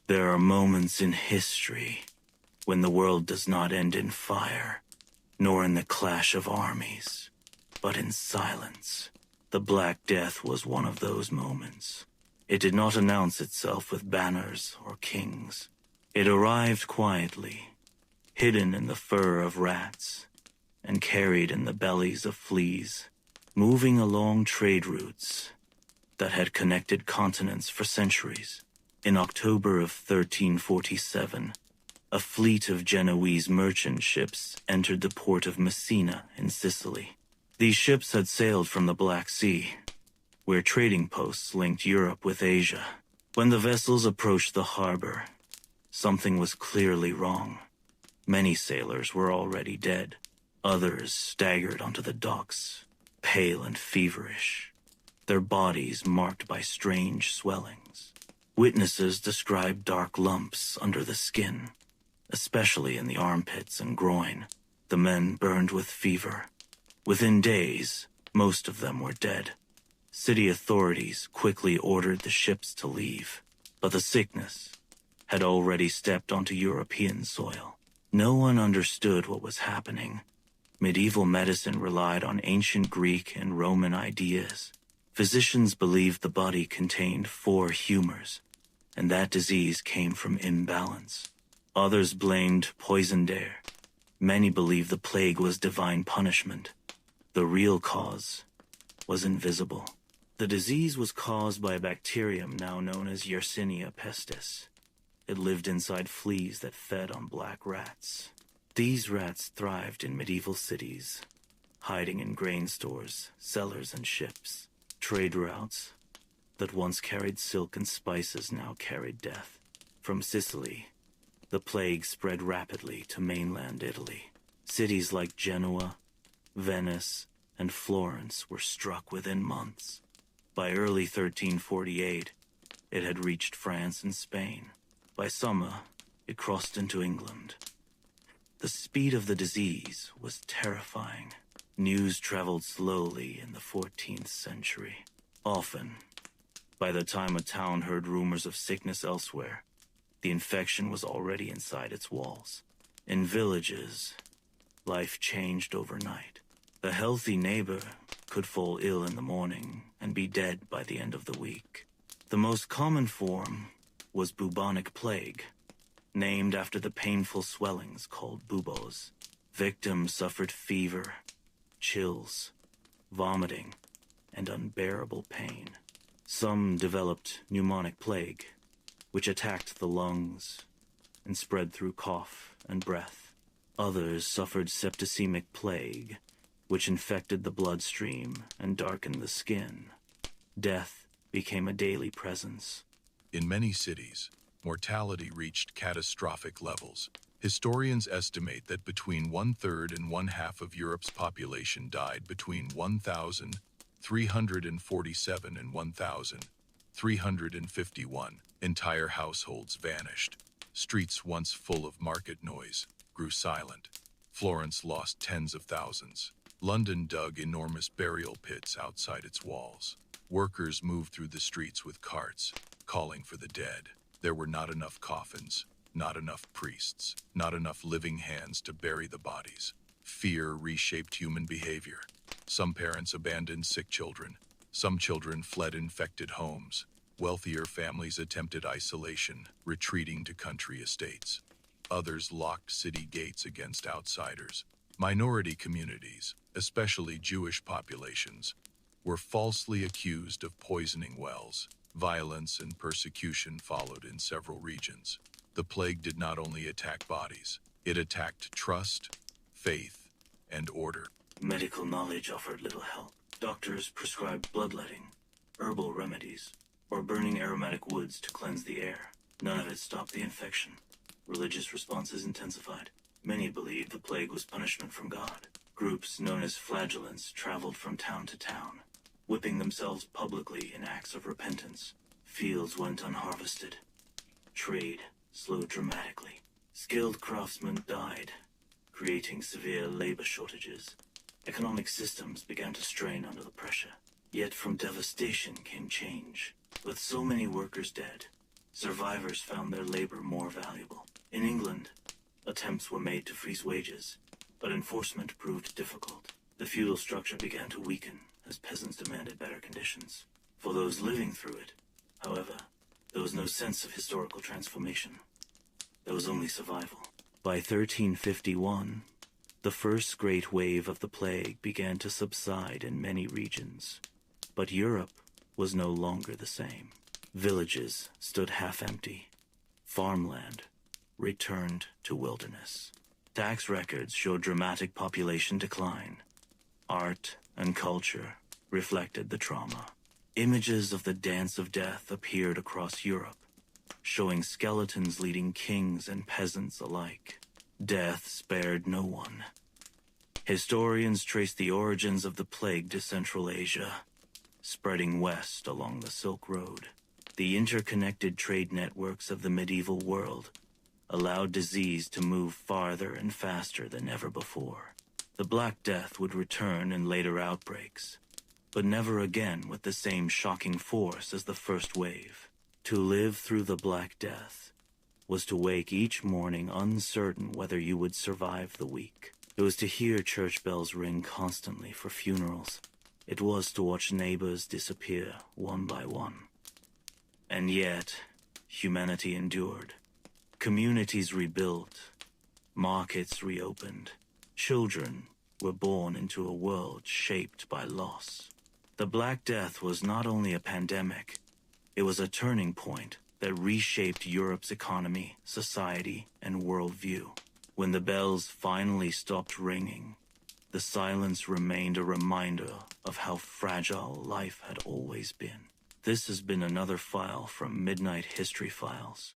There are moments in history when the world does not end in fire, nor in the clash of armies, but in silence. The Black Death was one of those moments. It did not announce itself with banners or kings. It arrived quietly, hidden in the fur of rats, and carried in the bellies of fleas, moving along trade routes that had connected continents for centuries. In October of 1347, a fleet of Genoese merchant ships entered the port of Messina in Sicily. These ships had sailed from the Black Sea, where trading posts linked Europe with Asia. When the vessels approached the harbor, something was clearly wrong. Many sailors were already dead. Others staggered onto the docks, pale and feverish, their bodies marked by strange swellings. Witnesses described dark lumps under the skin, especially in the armpits and groin. The men burned with fever. Within days, most of them were dead. City authorities quickly ordered the ships to leave, but the sickness had already stepped onto European soil. No one understood what was happening. Medieval medicine relied on ancient Greek and Roman ideas. Physicians believed the body contained 4 humors, and that disease came from imbalance. Others blamed poisoned air. Many believed the plague was divine punishment. The real cause was invisible. The disease was caused by a bacterium now known as Yersinia pestis. It lived inside fleas that fed on black rats. These rats thrived in medieval cities, hiding in grain stores, cellars, and ships. Trade routes that once carried silk and spices now carried death. From Sicily, the plague spread rapidly to mainland Italy. Cities like Genoa, Venice, and Florence were struck within months. By early 1348, it had reached France and Spain. By summer, it crossed into England. The speed of the disease was terrifying. News traveled slowly in the 14th century. Often, by the time a town heard rumors of sickness elsewhere, the infection was already inside its walls. In villages, life changed overnight. A healthy neighbor could fall ill in the morning and be dead by the end of the week. The most common form was bubonic plague, named after the painful swellings called buboes. Victims suffered fever, chills, vomiting, and unbearable pain. Some developed pneumonic plague, which attacked the lungs and spread through cough and breath. Others suffered septicemic plague, which infected the bloodstream and darkened the skin. Death became a daily presence. In many cities, mortality reached catastrophic levels. Historians estimate that between 1/3 and 1/2 of Europe's population died between 1347 and 1351. Entire households vanished. Streets once full of market noise grew silent. Florence lost tens of thousands. London dug enormous burial pits outside its walls. Workers moved through the streets with carts, calling for the dead. There were not enough coffins, not enough priests, not enough living hands to bury the bodies. Fear reshaped human behavior. Some parents abandoned sick children. Some children fled infected homes. Wealthier families attempted isolation, retreating to country estates. Others locked city gates against outsiders. Minority communities, especially Jewish populations, were falsely accused of poisoning wells. Violence and persecution followed in several regions. The plague did not only attack bodies, it attacked trust, faith, and order. Medical knowledge offered little help. Doctors prescribed bloodletting, herbal remedies, or burning aromatic woods to cleanse the air. None of it stopped the infection. Religious responses intensified. Many believed the plague was punishment from God. Groups known as flagellants traveled from town to town, whipping themselves publicly in acts of repentance. Fields went unharvested. Trade slowed dramatically. Skilled craftsmen died, creating severe labor shortages. Economic systems began to strain under the pressure. Yet from devastation came change. With so many workers dead, Survivors found their labor more valuable. In England, attempts were made to freeze wages, but enforcement proved difficult. The feudal structure began to weaken as peasants demanded better conditions. For those living through it, however, there was no sense of historical transformation. There was only survival. By 1351, the first great wave of the plague began to subside in many regions, but Europe was no longer the same. Villages stood half empty. Farmland returned to wilderness. Tax records showed dramatic population decline. Art and culture reflected the trauma. Images of the Dance of Death appeared across Europe, showing skeletons leading kings and peasants alike. Death spared no one. Historians trace the origins of the plague to Central Asia, spreading west along the Silk Road. The interconnected trade networks of the medieval world allowed disease to move farther and faster than ever before. The Black Death would return in later outbreaks, but never again with the same shocking force as the first wave. To live through the Black Death was to wake each morning uncertain whether you would survive the week. It was to hear church bells ring constantly for funerals. It was to watch neighbors disappear one by one. And yet, humanity endured. Communities rebuilt. Markets reopened. Children were born into a world shaped by loss. The Black Death was not only a pandemic, it was a turning point that reshaped Europe's economy, society, and worldview. When the bells finally stopped ringing, the silence remained a reminder of how fragile life had always been. This has been another file from Midnight History Files.